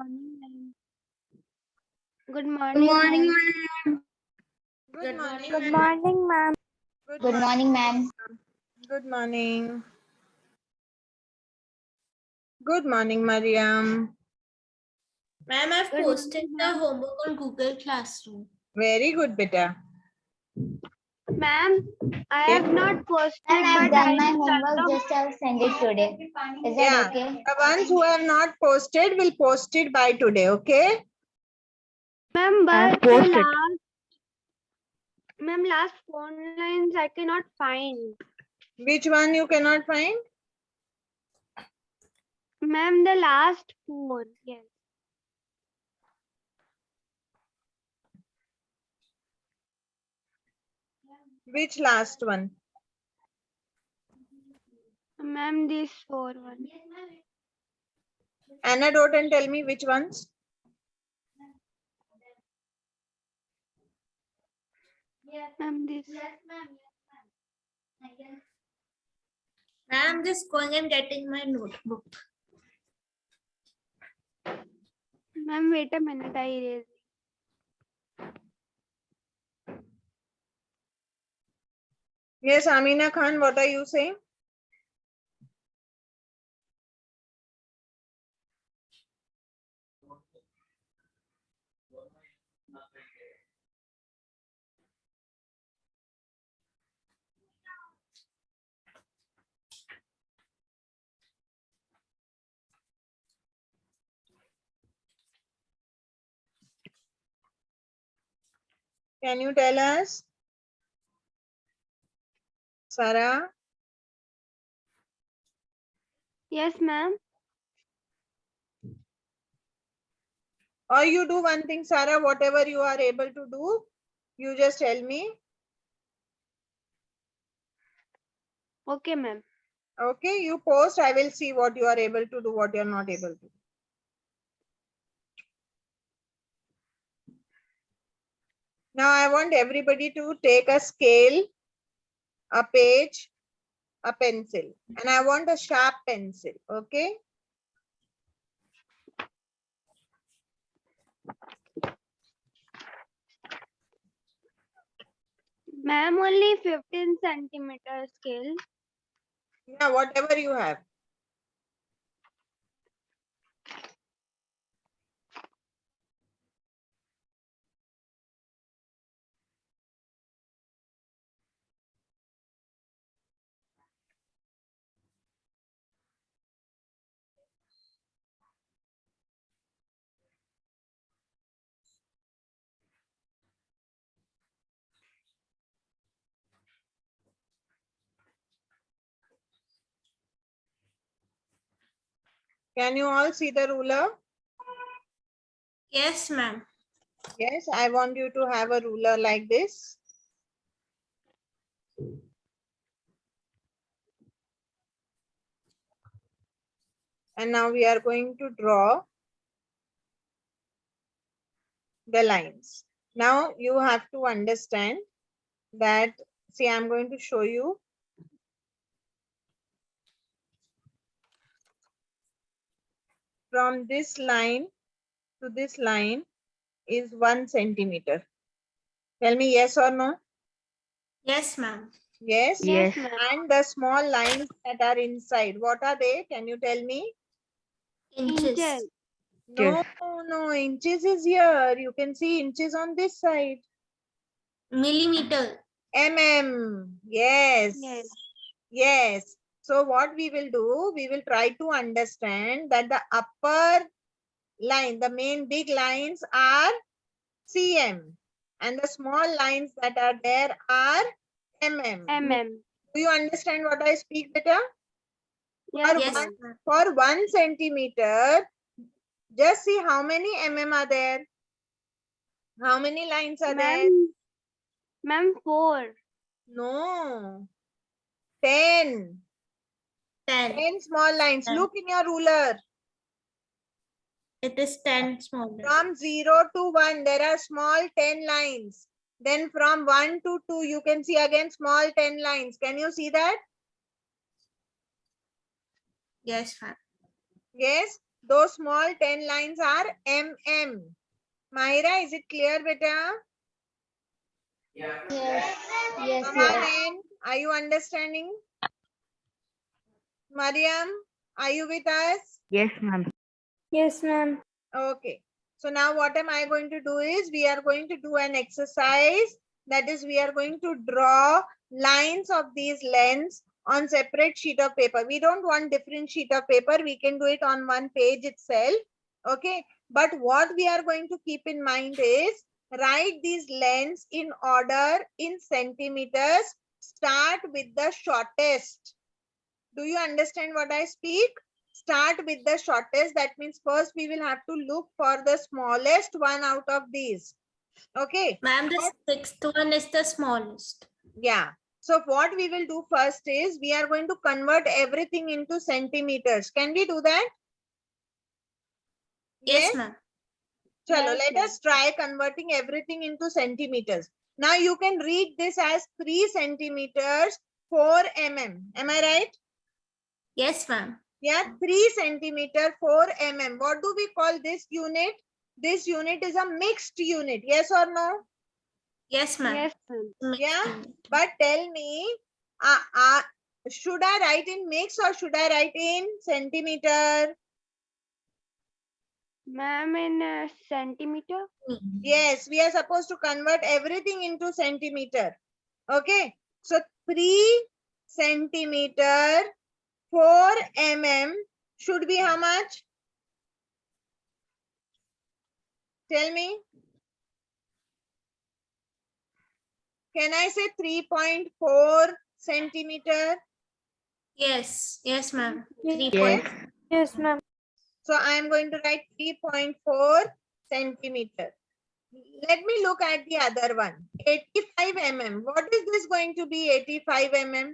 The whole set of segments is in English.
morning, ma'am. Good Good morning, morning, ma'am. ma'am. Good morning, Good ma'am. morning, ma'am. Good morning, ma'am. Good morning. Good morning, Mariam. Ma'am, I've Good posted morning, the ma'am. homework on Google Classroom. Very good, beta. Ma'am, I Yes. have not posted, And I've but done I my will start homework, the just I'll send it today. Is that Yeah, okay? the ones who have not posted will post it by today, okay? Ma'am, I've but the posted. last phone lines I cannot find. Which one you cannot find? Ma'am, the last four. Yes. Which last one? Ma'am, these four ones. Anecdote and tell me which ones. Ma'am, this. Ma'am, I'm just going and getting my notebook. Ma'am, wait a minute. I erase. Yes, Amina Khan, what are you saying? Can you tell us? Sarah? Yes, ma'am. Or you do one thing, Sarah, whatever you are able to do, you just tell me. Okay, ma'am. Okay, you post, I will see what you are able to do, what you are not able to do. Now I want everybody to take a scale, a page, a pencil, and I want a sharp pencil, okay? Ma'am, only 15 centimeter scale. Yeah, whatever you have. Can you all see the ruler? Yes, ma'am. Yes, I want you to have a ruler like this. And now we are going to draw the lines. Now you have to understand that, see, I'm going to show you. From this line to this line is 1 centimeter. Tell me yes or no. Yes, ma'am. Yes. Yes, Yes. ma'am. And the small lines that are inside, what are they? Can you tell me? Inches. Inches. No, no, inches is here. You can see inches on this side. Millimeter. Yes. Yes. Yes. So what we will do, we will try to understand that the upper line, the main big lines are cm, and the small lines that are there are mm. Do you understand what I speak, beta? Yes, Yes, ma'am. ma'am. For 1 centimeter, just see how many mm are there. How many lines are there? Ma'am, 4. No. 10. 10. 10 small lines. 10. Look in your ruler. It is 10 smaller. From 0 to 1, there are small 10 lines. Then from 1 to 2, you can see again small 10 lines. Can you see that? Yes, ma'am. Yes. Those small 10 lines are mm. Mahira, is it clear, beta? Yes. Yes. Come Yes. on in. Are you understanding? Mariam, are you with us? Yes, ma'am. Yes, ma'am. Okay. So now what am I going to do is we are going to do an exercise. That is, we are going to draw lines of these lengths on separate sheet of paper. We don't want different sheet of paper. We can do it on one page itself. Okay. But what we are going to keep in mind is write these lengths in order in centimeters. Start with the shortest. Do you understand what I speak? Start with the shortest. That means first we will have to look for the smallest one out of these. Okay. Ma'am, the sixth one is the smallest. Yeah. So what we will do first is we are going to convert everything into centimeters. Can we do that? Yes, ma'am. Chalo, Yes, let ma'am. us try converting everything into centimeters. Now you can read this as 3 centimeters 4 mm. Am I right? Yes, ma'am. Yeah, 3 centimeter 4 mm. What do we call this unit? This unit is a mixed unit. Yes or no? Yes, ma'am. Yes, ma'am. Mixed Yeah. unit. But tell me, should I write in mix or should I write in centimeter? Ma'am, in centimeter. Yes, we are supposed to convert everything into centimeter. Okay. So 3 centimeter 4 mm should be how much? Tell me. Can I say 3.4 centimeter? Yes, yes, ma'am. 3 Yes. point. Yes, ma'am. So I am going to write 3.4 centimeter. Let me look at the other one. 85 mm. What is this going to be 85 mm?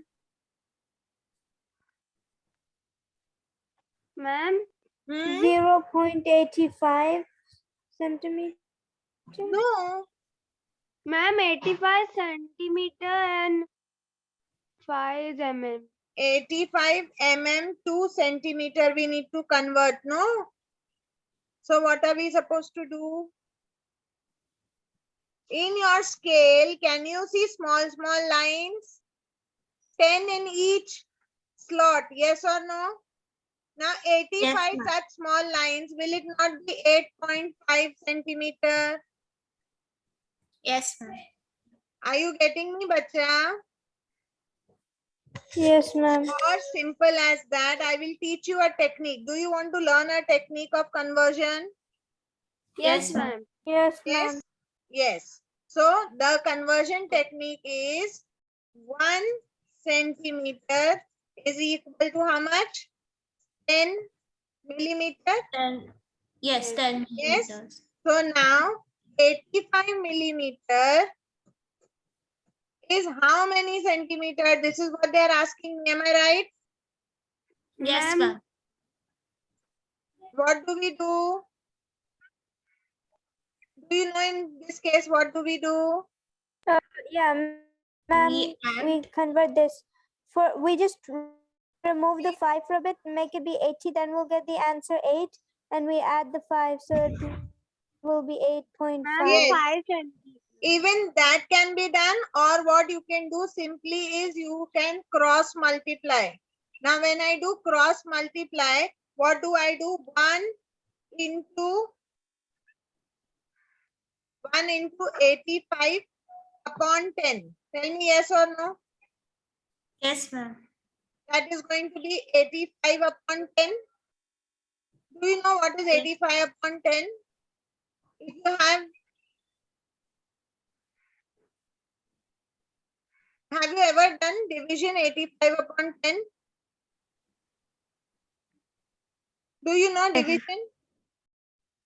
Ma'am, Hmm? 0.85 centimeter. No. Ma'am, 85 centimeter and 5 mm. 85 mm to centimeter we need to convert, no? So what are we supposed to do? In your scale, can you see small lines? 10 in each slot, yes or no? Now 85 ma'am. such small lines, will it not be 8.5 centimeter? Yes, ma'am. Are you getting me, bacha? Yes, ma'am. Or simple as that, I will teach you a technique. Do you want to learn a technique of conversion? Yes, Yes, ma'am. ma'am. Yes, ma'am. Yes. Yes. So the conversion technique is 1 centimeter is equal to how much? 10 millimeter. 10. Yes, Yes. 10 Yes. millimeters. So now 85 millimeter is how many centimeter? This is what they are asking me. Am I right? Yes, Ma'am, ma'am. What do we do? Do you know in this case what do we do? yeah, ma'am, We add- we convert this for, we just remove the 5 from it, make it be 80, then we'll get the answer 8, and we add the 5, so it will be 8.5. Yes. 5 centimeters. Even that can be done, or what you can do simply is you can cross multiply. Now when I do cross multiply, what do I do? 1 into 85 upon 10. Tell me yes or no? Yes, ma'am. That is going to be 85 upon 10. Do you know what is 85 upon 10? If you have you ever done division 85 upon 10? Do you know division?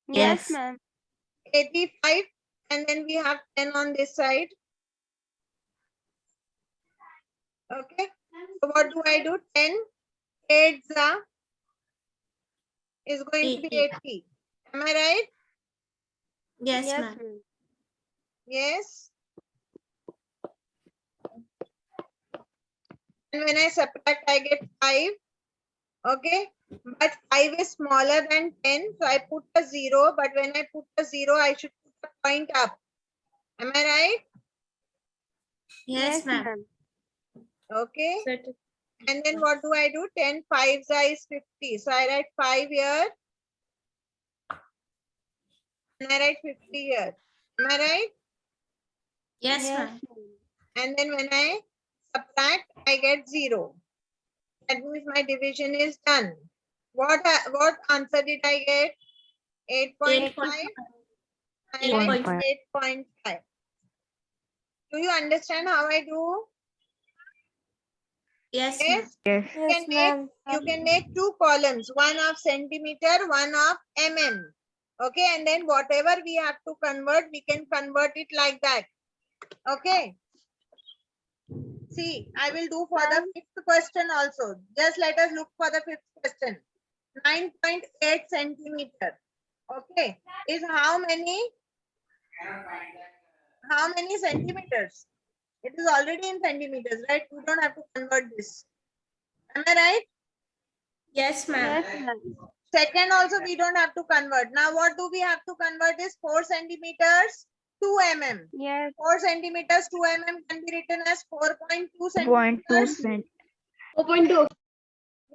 Yes, Yes. ma'am. 85 and then we have 10 on this side. Okay. So what do I do? 10 8 is going to be 80. Am I right? Yes, Yes, ma'am. ma'am. Yes. And when I subtract, I get 5. Okay. but 5 is smaller than 10, so I put a 0, but when I put a 0, I should put a point up. Am I right? Yes, ma'am. Okay. Certain. And then what do I do? 10 5s is 50. So I write 5 here. And I write 50 here. Am I right? Yes, ma'am. And then when I subtract, I get 0. That means my division is done. What answer did I get? 8.5. I write 8.5. Do you understand how I do? Yes, ma'am. Yes. Yes. Yes, ma'am. You can make 2 columns, one of centimeter, one of mm. Okay, and then whatever we have to convert, we can convert it like that. Okay. See, I will do for the 5th question also. Just let us look for the 5th question. 9.8 centimeter. Okay, is how many? How many centimeters? It is already in centimeters, right? We don't have to convert this. Am I right? Yes, ma'am. Second also we don't have to convert. Now what do we have to convert is 4 centimeters to mm. Yes. 4 centimeters to mm can be written as 4.2 2.2 centimeters. cent. 4.2.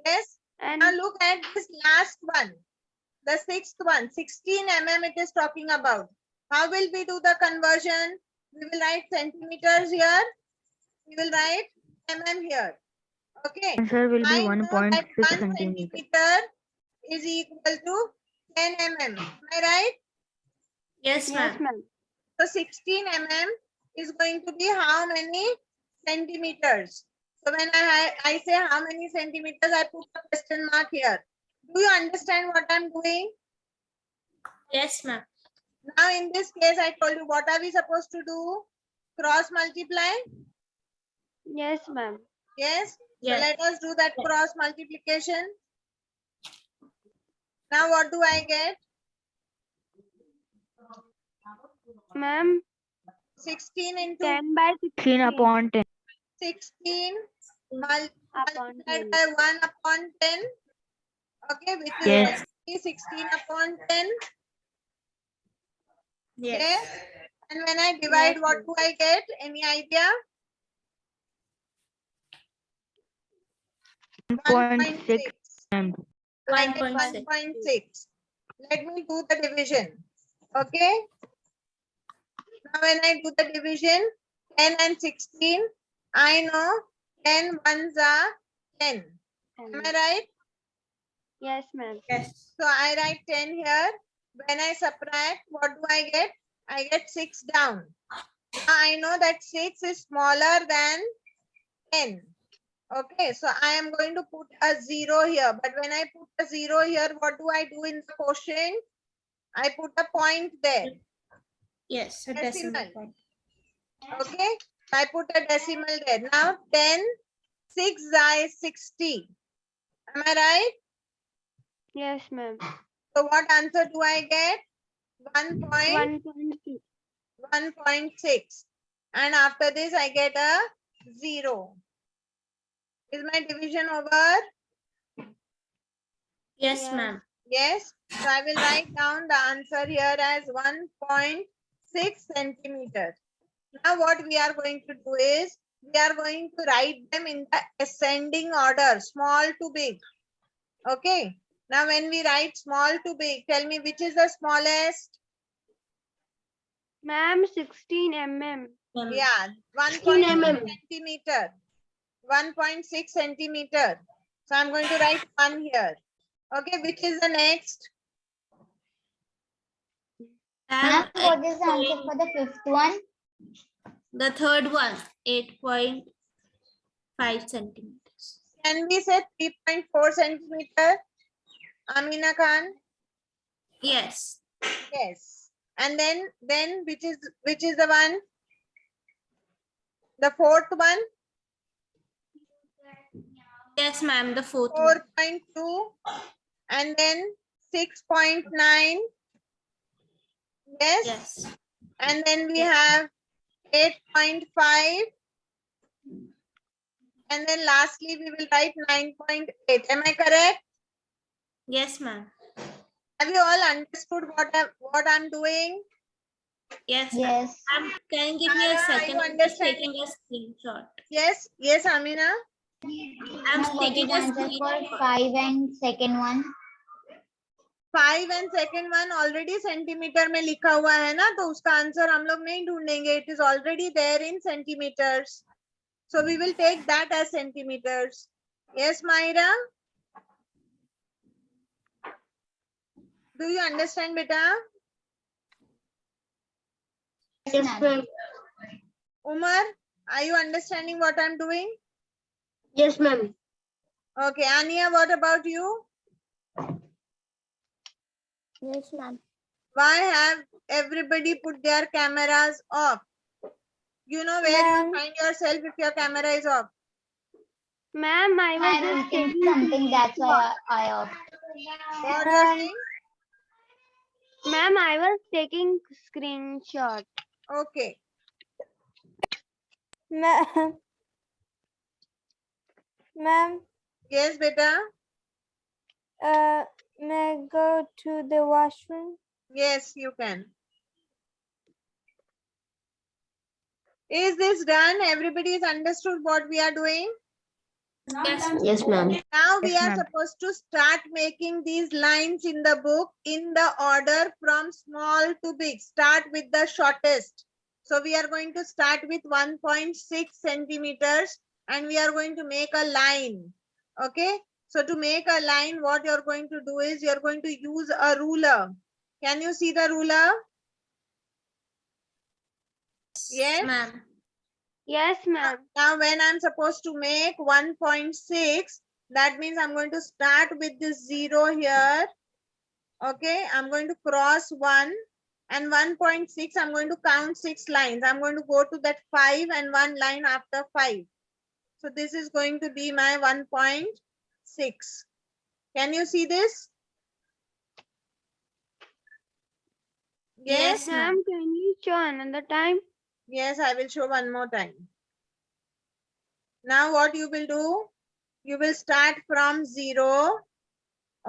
Yes. And Now look at this last one. The 6th one, 16 mm it is talking about. How will we do the conversion? We will write centimeters here. We will write mm here. Okay. Answer will be I know that 1.6 1 centimeter. centimeter is equal to 10 mm. Am I right? Yes, ma'am. So 16 mm is going to be how many centimeters? So when I say how many centimeters, I put a question mark here. Do you understand what I'm doing? Yes, ma'am. Now in this case, I told you what are we supposed to do? Cross multiply? yes, ma'am. Yes. So Yes. let us do that cross multiplication. Now what do I get? Ma'am, 16 into 10 by 16 upon 10. 16 upon multiplied 10. by 1 upon 10. Okay, which is Yes. going to be 16 upon 10. Yes. Yes. And when I divide, Yes, what ma'am. do I get? Any idea? 1.6 mm. I get 1.6. 1.6. Let me do the division. Okay. Now when I do the division, 10 and 16, I know 10 ones are 10. Am I right? Yes, ma'am. Yes. So I write 10 here. When I subtract, what do I get? I get 6 down. Now I know that 6 is smaller than 10. Okay, so I am going to put a 0 here. But when I put a 0 here, what do I do in the quotient? I put a point there. Yes. A Decimal. decimal point. Okay, I put a decimal there. Now 10, 6 is 60. Am I right? Yes, ma'am. So what answer do I get? 1.6. 1.6. And after this, I get a 0. Is my division over? Yes, Yes. ma'am. Yes. So I will write down the answer here as 1.6 centimeters. Now what we are going to do is, we are going to write them in the ascending order, small to big. Okay. Now when we write small to big, tell me which is the smallest? Ma'am, 16 mm. Yeah, 16 1.6 mm. centimeter. 1.6 centimeter. So I'm going to write 1 here. Okay, which is the next? Ma'am, what is the answer for the 5th one? The third one, 8.5 centimeters. Can we say 3.4 centimeter? Amina Khan? Yes. Yes. And then which is the one? The fourth one? Yes, ma'am. The fourth one. 4.2. And then 6.9. Yes. Yes. And then we have 8.5. And then lastly, we will write 9.8. Am I correct? Yes, ma'am. Have you all understood what I'm doing? Yes, ma'am. Yes. Ma'am, can you give me a Sarah, are second? you I'm just understanding? taking a screenshot. Yes, yes, Amina. I'm Now what is taking the a answer for screenshot. 5 and second one? 5 and second one already centimetre में लिखा हुआ है ना, तो उसका answer हम लोग नहीं ढूंढेंगे. It is already there in centimeters. So we will take that as centimeters. Yes, Myra? Do you understand, beta? Yes, ma'am. Umar, are you understanding what I'm doing? Yes, ma'am. Okay, Ania, what about you? Yes, ma'am. Why have everybody put their cameras off? You know where you Ma'am. find yourself if your camera is off. Ma'am, I was I'm just eating taking. something, that's why I off. What you're saying? Ma'am, I was taking screenshot. Okay. Ma'am. Ma'am, Yes, beta. may I go to the washroom? Yes, you can. Is this done? Everybody has understood what we are doing? Yes, Yes, ma'am. Now we Yes, are ma'am. supposed to start making these lines in the book in the order from small to big. Start with the shortest. So we are going to start with 1.6 centimeters and we are going to make a line. Okay. So to make a line, what you're going to do is you're going to use a ruler. Can you see the ruler? Yes. ma'am. Yes, ma'am. Now when I'm supposed to make 1.6, that means I'm going to start with this 0 here. Okay, I'm going to cross 1 and 1.6, I'm going to count 6 lines. I'm going to go to that 5 and 1 line after 5. So this is going to be my 1.6. Can you see this? Yes? Yes, ma'am. Ma'am, can you show another time? Yes, I will show one more time. Now what you will do? You will start from 0.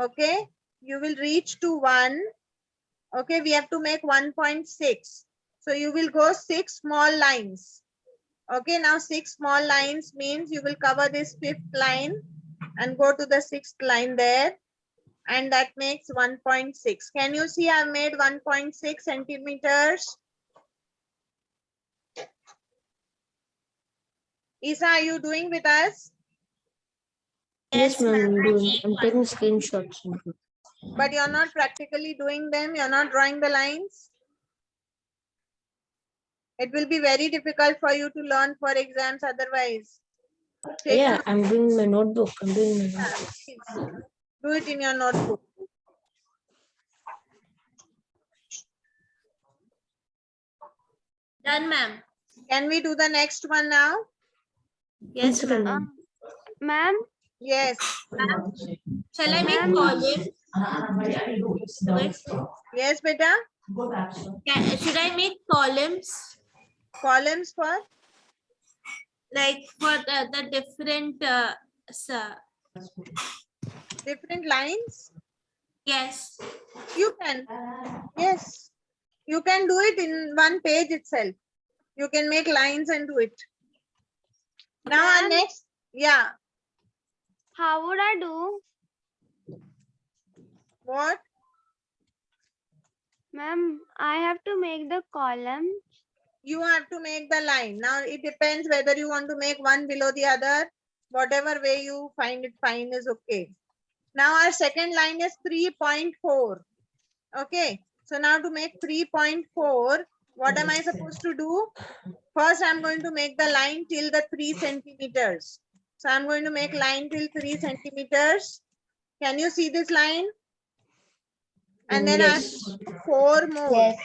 Okay. You will reach to 1. Okay. We have to make 1.6. So you will go 6 small lines. Okay. Now 6 small lines means you will cover this 5th line and go to the 6th line there. And that makes 1.6. Can you see I've made 1.6 centimeters? Isa, are you doing with us? Yes, ma'am. I'm doing. Make I'm one. taking screenshots. But you're not practically doing them. You're not drawing the lines. It will be very difficult for you to learn for exams otherwise. Take Yeah, I'm doing my notebook. I'm doing my your- notebook. please do it in your notebook. Done, ma'am. Can we do the next one now? Yes, Second ma'am. one. Ma'am, Yes. Shall I make Ma'am. columns? Wait, Yes, beta. should I make columns? Columns for Like for the different, different lines. yes. You can. Yes. You can do it in one page itself. You can make lines and do it. Now our Ma'am. next. Yeah. how would I do? What? Ma'am, I have to make the column. You have to make the line. Now it depends whether you want to make one below the other. Whatever way you find it fine is okay. Now our second line is 3.4. Okay. So now to make 3.4, what am I supposed to do? First, I'm going to make the line till the 3 centimeters. So I'm going to make line till 3 centimeters. Can you see this line? And then I have to do 4 more. Yes.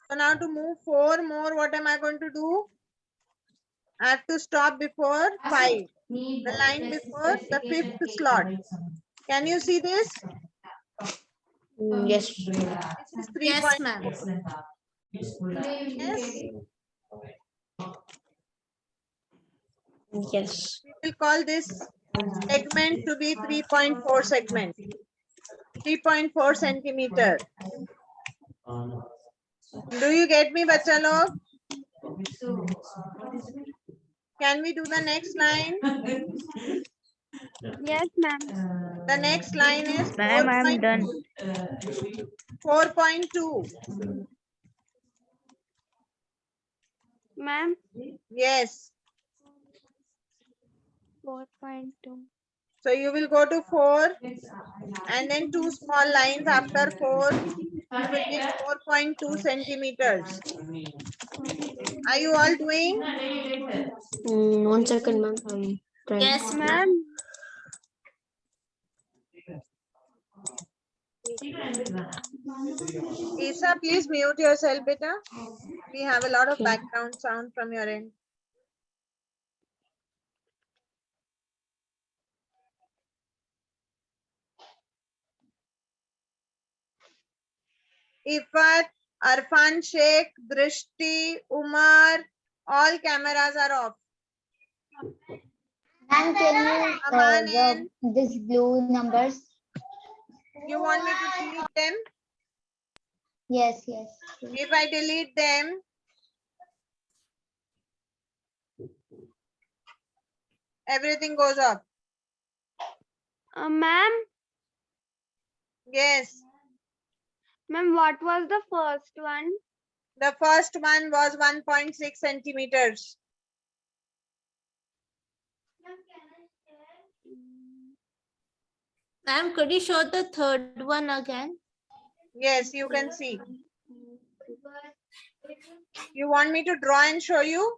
So now to move 4 more, what am I going to do? I have to stop before 5. The line before the 5th slot. Can you see this? Yes. This is 3. Yes, ma'am. Yes. Yes. We will call this segment to be 3.4 segment. 3.4 centimeter. Do you get me, bacha log? Can we do the next line? Yes, ma'am. The next line is Ma'am, I am done. 4.2. Ma'am, Yes. 4.2. So you will go to 4 and then 2 small lines after 4. You will get 4.2 centimeters. Are you all doing? 1 second, ma'am. I'm trying. Yes, ma'am. Ma'am, Isa, please mute yourself, beta. We have a lot of background sound from your end. Ifat, Arfan Sheikh, Drishti, Umar, all cameras are off. Ma'am, can you Aman rub and this blue numbers? you want me to delete them? Yes, yes. If I delete them, everything goes up. ma'am, Yes. ma'am, what was the first one? The first one was 1.6 centimeters. Ma'am, could you show the third one again? Yes, you can see. You want me to draw and show you?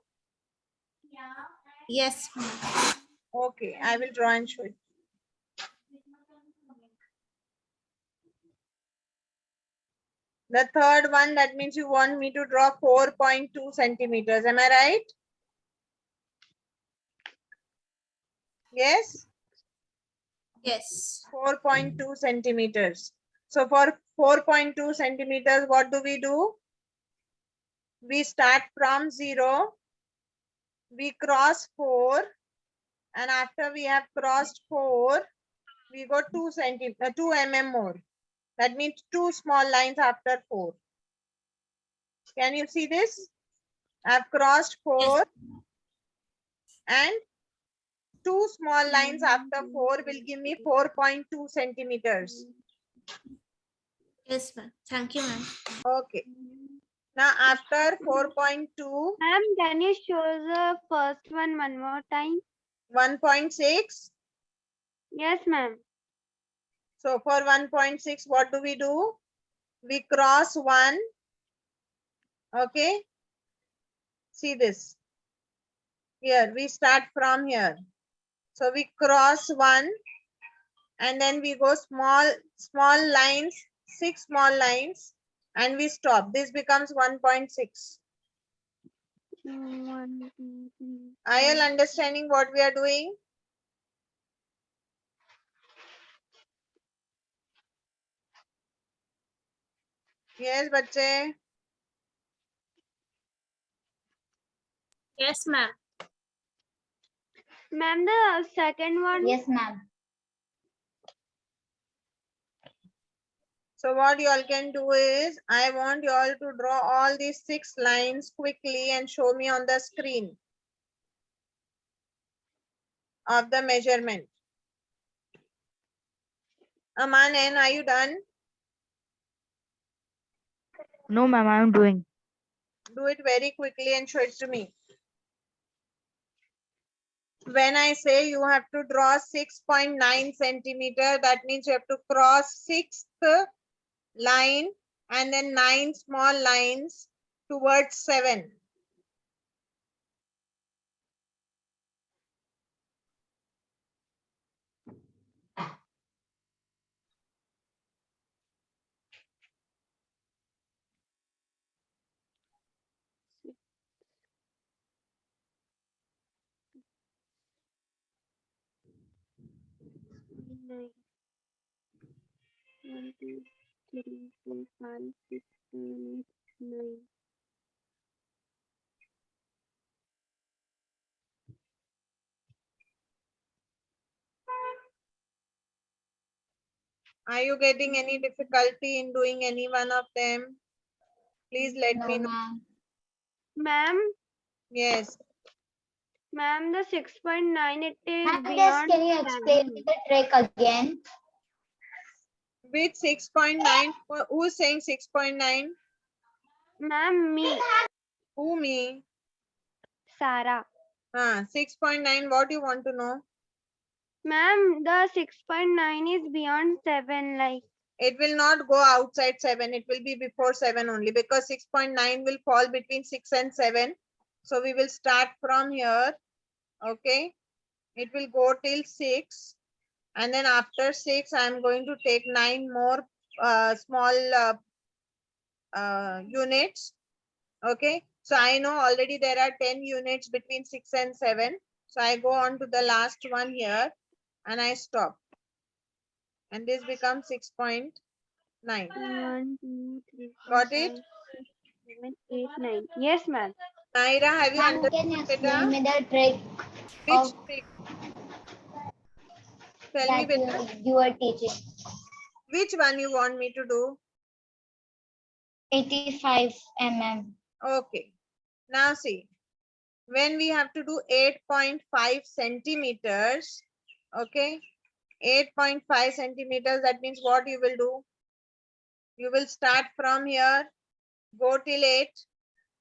Yes, ma'am. Okay, I will draw and show you. The third one, that means you want me to draw 4.2 centimeters. Am I right? Yes? Yes. 4.2 centimeters. So for 4.2 centimeters, what do? We start from 0. We cross 4. And after we have crossed 4, we go 2 mm more. That means 2 small lines after 4. Can you see this? I've crossed 4 and 2 small lines after 4 will give me 4.2 centimeters. Yes, ma'am. Thank you, ma'am. Okay. Now after 4.2, Ma'am, can you show the first one more time? 1.6. Yes, ma'am. So for 1.6, what do? We cross 1. Okay. See this. Here, we start from here. So we cross 1 and then we go small lines, 6 small lines, and we stop. This becomes 1.6. 1, 2, 3. Are you all understanding what we are doing? Yes, bache. Yes, ma'am. Ma'am, the second one. Yes, ma'am. So what you all can do is, I want you all to draw all these 6 lines quickly and show me on the screen of the measurement. Aman, are you done? No, ma'am, I am doing. Do it very quickly and show it to me. When I say you have to draw 6.9 centimeter, that means you have to cross 6th line and then 9 small lines towards 7. Nine. 1, 2, 3, 4, 5, 6, 7, 8, 9. Are you getting any difficulty in doing any one of them? Please let No, me know. ma'am. Ma'am, Yes. ma'am, the 6.9 it is Ma'am, just beyond can you explain 7. the trick again? With 6.9, who's saying 6.9? Ma'am, me, Who, me? Sarah. 6.9, what you want to know? Ma'am, the 6.9 is beyond 7, like. It will not go outside 7. It will be before 7 only, because 6.9 will fall between 6 and 7. So we will start from here. Okay. It will go till 6. And then after 6, I am going to take 9 more small units. Okay. So I know already there are 10 units between 6 and 7. So I go on to the last one here and I stop. And this becomes 6.9. 1, 2, 3, 4, Got 5, it? 6, 7, 8, 9. Yes, ma'am. Naira, have you Ma'am, can you understood explain beta? me the trick Which of trick? Tell me that beta. you are teaching? Which one you want me to do? 85 mm. Okay. Now see, when we have to do 8.5 centimeters, okay, 8.5 centimeters, that means what you will do? You will start from here, go till 8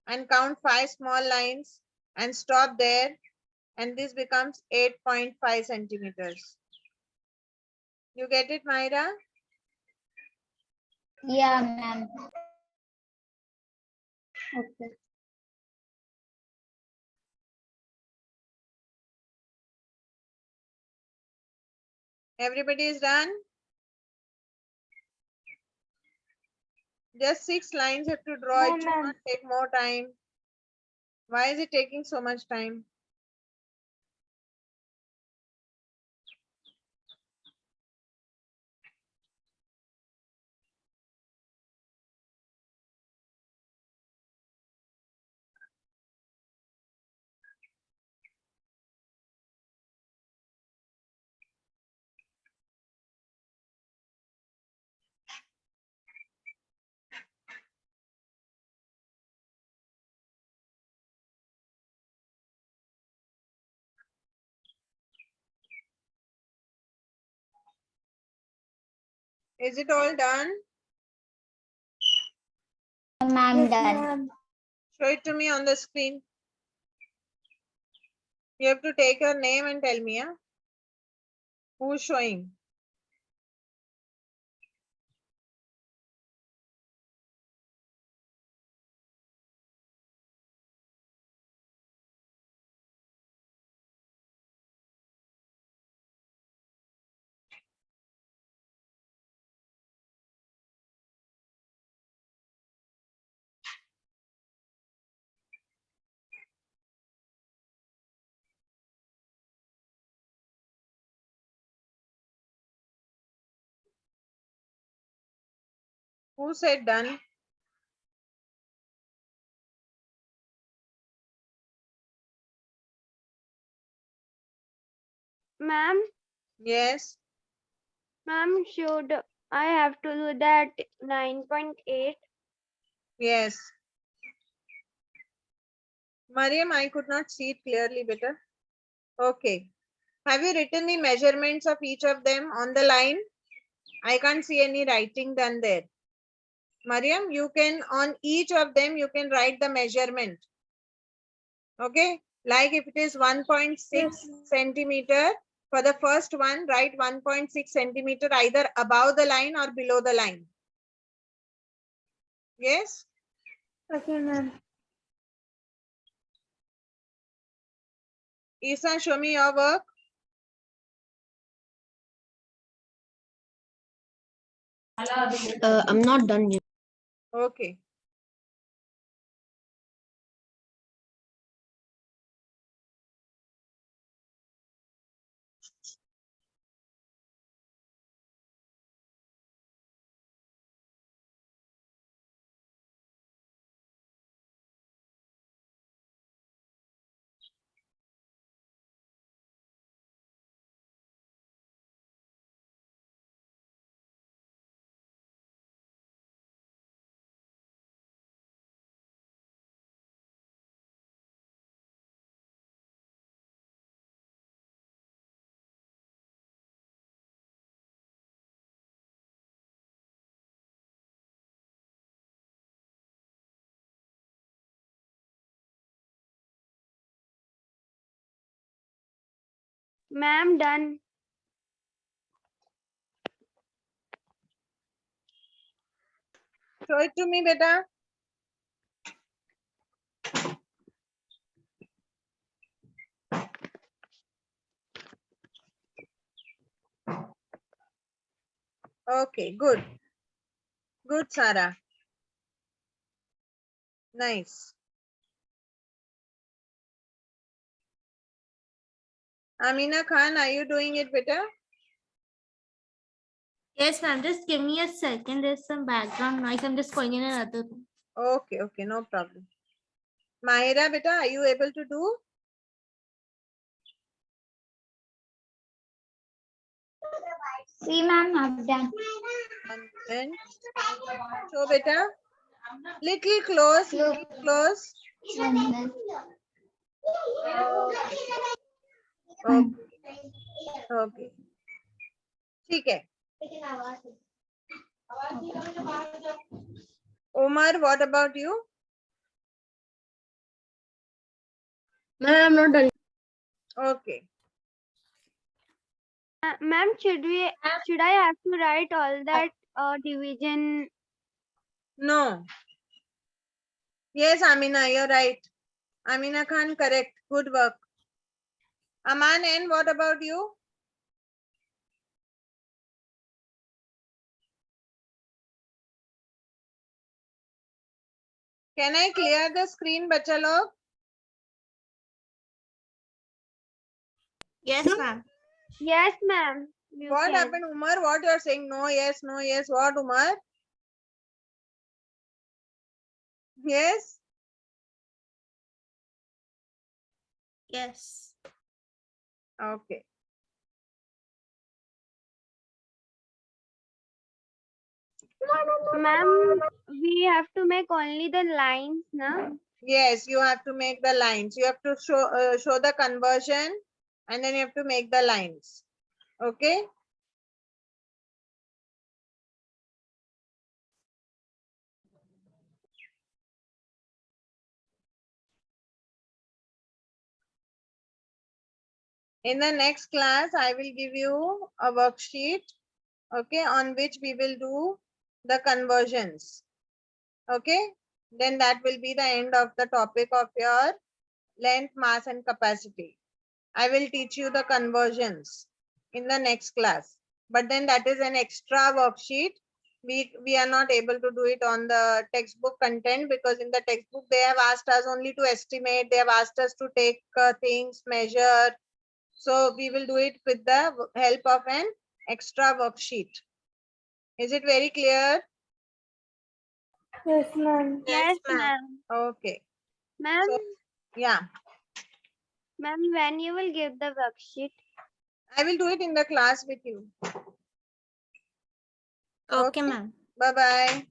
and count 5 small lines and stop there, and this becomes 8.5 centimeters. You get it, Myra? Yeah, ma'am. Okay. Everybody is done? Just 6 lines you have to draw. No, It should ma'am. not take more time. Why is it taking so much time? Is it all done? Ma'am, Yes, done. ma'am. Show it to me on the screen. You have to take your name and tell me, yeah? Who's showing? Who said done? Ma'am, Yes. ma'am, should I have to do that 9.8? Yes. Mariam, I could not see it clearly better. Okay. Have you written the measurements of each of them on the line? I can't see any writing done there. Mariam, you can, on each of them, you can write the measurement. Okay. Like if it is 1.6 centimeter, for the first one, write 1.6 centimeter either above the line or below the line. Yes. Okay, ma'am. Isa, show me your work. I'm not done yet. Okay. Ma'am, done. Show it to me, beta. Okay, good. Good, Sarah. Nice. Amina Khan, are you doing it, beta? Yes, ma'am. Just give me a second. There's some background noise. I'm just going in another room. Okay, okay, no problem. Mahira, beta, are you able to do? See, ma'am, I've done. And so, beta, little close, Look. little close. One Okay, okay. ठीक है. Umar, what about you? Ma'am, I'm not done. Okay. Ma'am, should I have to write all that division? No. Yes, Amina, you're right. Amina Khan, correct. Good work. Aman, and what about you? Can I clear the screen, bacha log? Yes, ma'am. Yes, ma'am. You What can. happened, Umar? What you're saying? No, yes, no, yes. What, Umar? Yes? Yes. Okay. Ma'am, we have to make only the lines, na? Yes, you have to make the lines. You have to show the conversion and then you have to make the lines. Okay? In the next class, I will give you a worksheet, okay, on which we will do the conversions. Okay? Then that will be the end of the topic of your length, mass, and capacity. I will teach you the conversions in the next class. But then that is an extra worksheet. We are not able to do it on the textbook content because in the textbook they have asked us only to estimate. They have asked us to take things, measure. So we will do it with the help of an extra worksheet. Is it very clear? Yes, ma'am. Yes, ma'am. ma'am. Okay. Ma'am, So, yeah, ma'am, when you will give the worksheet? I will do it in the class with you. Okay, ma'am. Bye-bye.